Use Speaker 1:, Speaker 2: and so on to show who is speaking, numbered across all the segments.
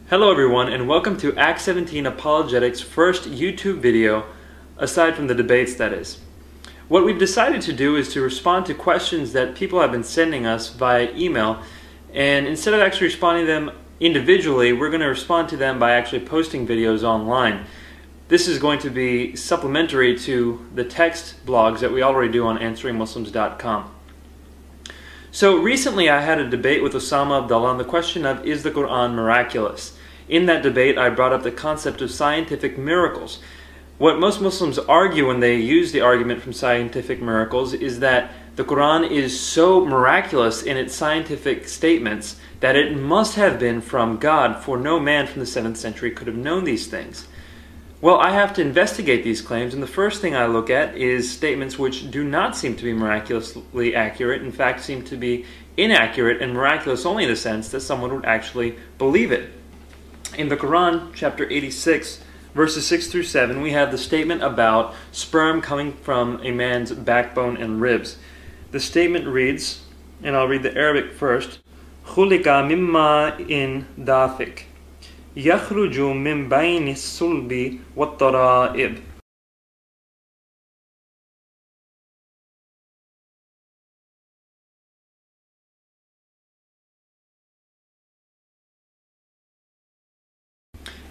Speaker 1: Hello everyone, and welcome to Act 17 Apologetics' first YouTube video, aside from the debates, that is. What we've decided to do is to respond to questions that people have been sending us via email, and instead of actually responding to them individually, we're going to respond to them by actually posting videos online. This is going to be supplementary to the text blogs that we already do on answeringmuslims.com. So recently I had a debate with Osama Abdullah on the question of, is the Quran miraculous? In that debate I brought up the concept of scientific miracles. What most Muslims argue when they use the argument from scientific miracles is that the Quran is so miraculous in its scientific statements that it must have been from God, for no man from the 7th century could have known these things. Well, I have to investigate these claims, and the first thing I look at is statements which do not seem to be miraculously accurate, in fact seem to be inaccurate and miraculous only in the sense that someone would actually believe it. In the Quran, chapter 86, verses 6 through 7, we have the statement about sperm coming from a man's backbone and ribs. The statement reads, and I'll read the Arabic first, خُلِقَ مِمَّا إِن دَافِقٍ يَخْرُجُ مِنْ بَيْنِ الصُّلْبِ وَالتَّرَائِبِ.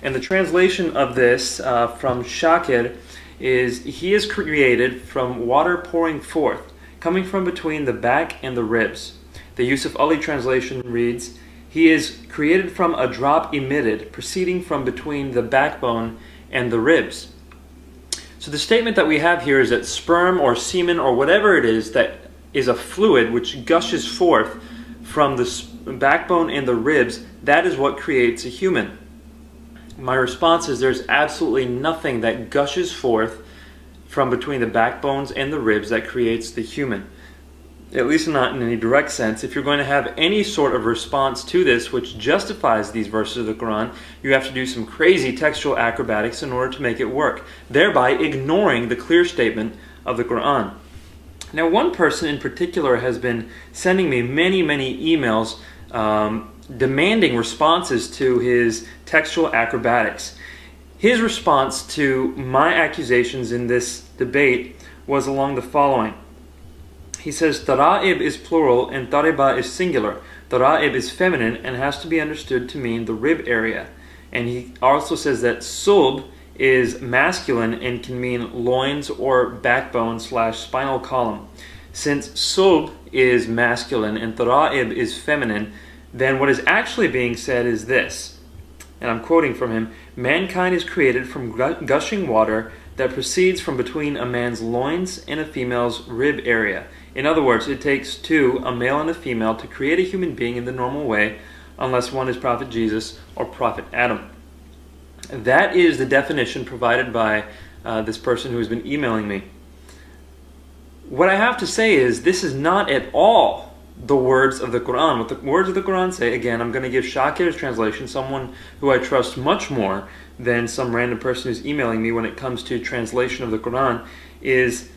Speaker 1: And the translation of this from Shakir is, he is created from water pouring forth, coming from between the back and the ribs. The Yusuf Ali translation reads, he is created from a drop emitted, proceeding from between the backbone and the ribs. So the statement that we have here is that sperm or semen or whatever it is that is a fluid which gushes forth from the backbone and the ribs, that is what creates a human. My response is there's absolutely nothing that gushes forth from between the backbones and the ribs that creates the human. At least not in any direct sense. If you're going to have any sort of response to this which justifies these verses of the Quran, you have to do some crazy textual acrobatics in order to make it work, thereby ignoring the clear statement of the Quran. Now, one person in particular has been sending me many emails demanding responses to his textual acrobatics. His response to my accusations in this debate was along the following. He says, Tara'ib is plural and tariba is singular. Tara'ib is feminine and has to be understood to mean the rib area. And he also says that sulb is masculine and can mean loins or backbone / spinal column. Since sulb is masculine and tara'ib is feminine, then what is actually being said is this, and I'm quoting from him, mankind is created from gushing water that proceeds from between a man's loins and a female's rib area. In other words, it takes two, a male and a female, to create a human being in the normal way, unless one is Prophet Jesus or Prophet Adam. That is the definition provided by this person who has been emailing me. What I have to say is, this is not at all the words of the Quran. What the words of the Quran say, again, I'm going to give Shakir's translation, someone who I trust much more than some random person who's emailing me when it comes to translation of the Quran, is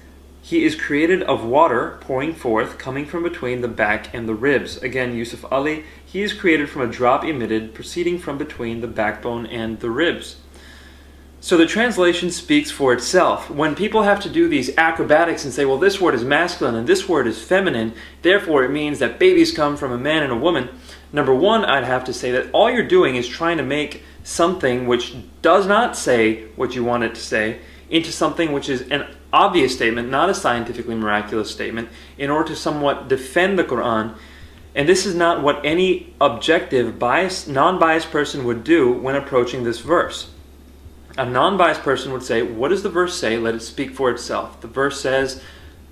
Speaker 1: he is created of water pouring forth, coming from between the back and the ribs. Again, Yusuf Ali, he is created from a drop emitted, proceeding from between the backbone and the ribs. So the translation speaks for itself. When people have to do these acrobatics and say, well, this word is masculine and this word is feminine, therefore it means that babies come from a man and a woman, number one, I'd have to say that all you're doing is trying to make something which does not say what you want it to say into something which is an obvious statement, not a scientifically miraculous statement, in order to somewhat defend the Quran. And this is not what any objective, non-biased person would do when approaching this verse. A non-biased person would say, what does the verse say? Let it speak for itself. The verse says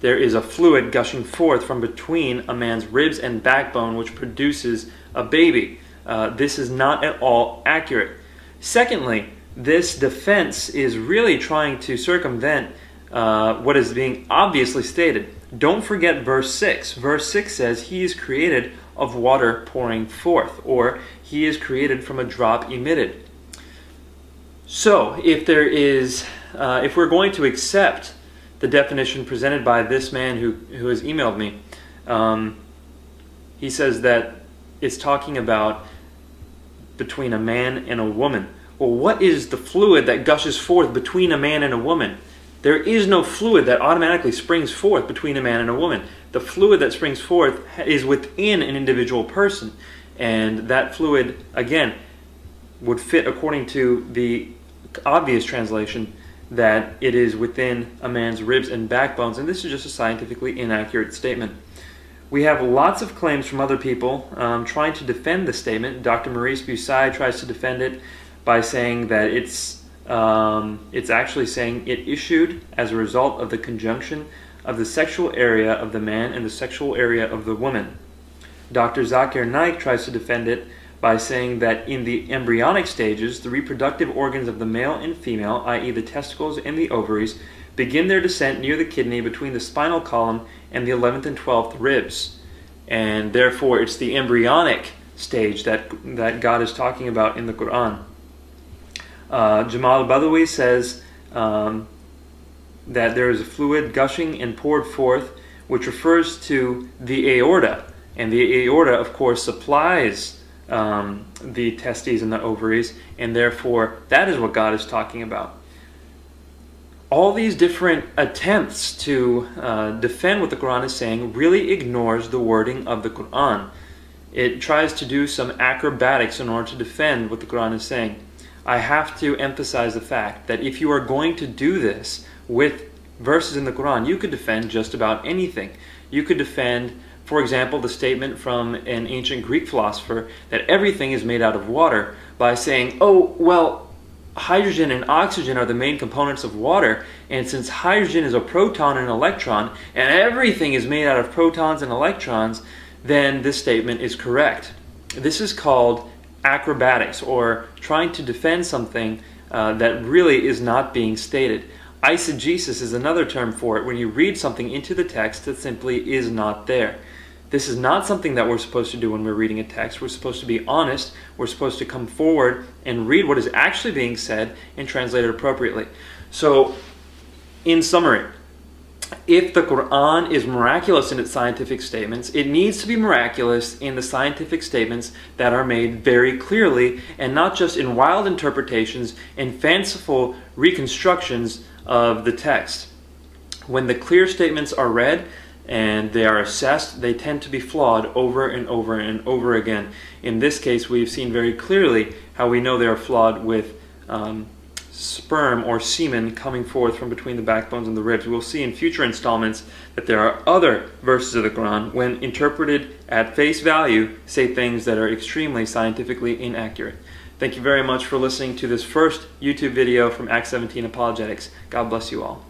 Speaker 1: there is a fluid gushing forth from between a man's ribs and backbone which produces a baby. This is not at all accurate. Secondly, this defense is really trying to circumvent what is being obviously stated. Don't forget verse 6. Verse 6 says, he is created of water pouring forth, or he is created from a drop emitted. So, if we're going to accept the definition presented by this man who has emailed me, he says that it's talking about between a man and a woman. Well, what is the fluid that gushes forth between a man and a woman? There is no fluid that automatically springs forth between a man and a woman. The fluid that springs forth is within an individual person. And that fluid, again, would fit according to the obvious translation that it is within a man's ribs and backbones. And this is just a scientifically inaccurate statement. We have lots of claims from other people trying to defend the statement. Dr. Maurice Bussai tries to defend it by saying that it's actually saying it issued as a result of the conjunction of the sexual area of the man and the sexual area of the woman. Dr. Zakir Naik tries to defend it by saying that in the embryonic stages, the reproductive organs of the male and female, i.e. the testicles and the ovaries, begin their descent near the kidney between the spinal column and the 11th and 12th ribs. And therefore, it's the embryonic stage that God is talking about in the Quran. Jamal Badawi says that there is a fluid gushing and poured forth, which refers to the aorta. And the aorta, of course, supplies the testes and the ovaries, and therefore that is what God is talking about. All these different attempts to defend what the Quran is saying really ignores the wording of the Quran. It tries to do some acrobatics in order to defend what the Quran is saying. I have to emphasize the fact that if you are going to do this with verses in the Quran, you could defend just about anything. You could defend, for example, the statement from an ancient Greek philosopher that everything is made out of water by saying, oh, well, hydrogen and oxygen are the main components of water, and since hydrogen is a proton and an electron, and everything is made out of protons and electrons, then this statement is correct. This is called acrobatics, or trying to defend something that really is not being stated. Eisegesis is another term for it, when you read something into the text that simply is not there. This is not something that we're supposed to do when we're reading a text. We're supposed to be honest. We're supposed to come forward and read what is actually being said and translate it appropriately. So, in summary, if the Quran is miraculous in its scientific statements, it needs to be miraculous in the scientific statements that are made very clearly, and not just in wild interpretations and fanciful reconstructions of the text. When the clear statements are read and they are assessed, they tend to be flawed over and over and over again. In this case, we've seen very clearly how we know they are flawed with sperm or semen coming forth from between the backbones and the ribs. We'll see in future installments that there are other verses of the Quran, when interpreted at face value, say things that are extremely scientifically inaccurate. Thank you very much for listening to this first YouTube video from Acts 17 Apologetics. God bless you all.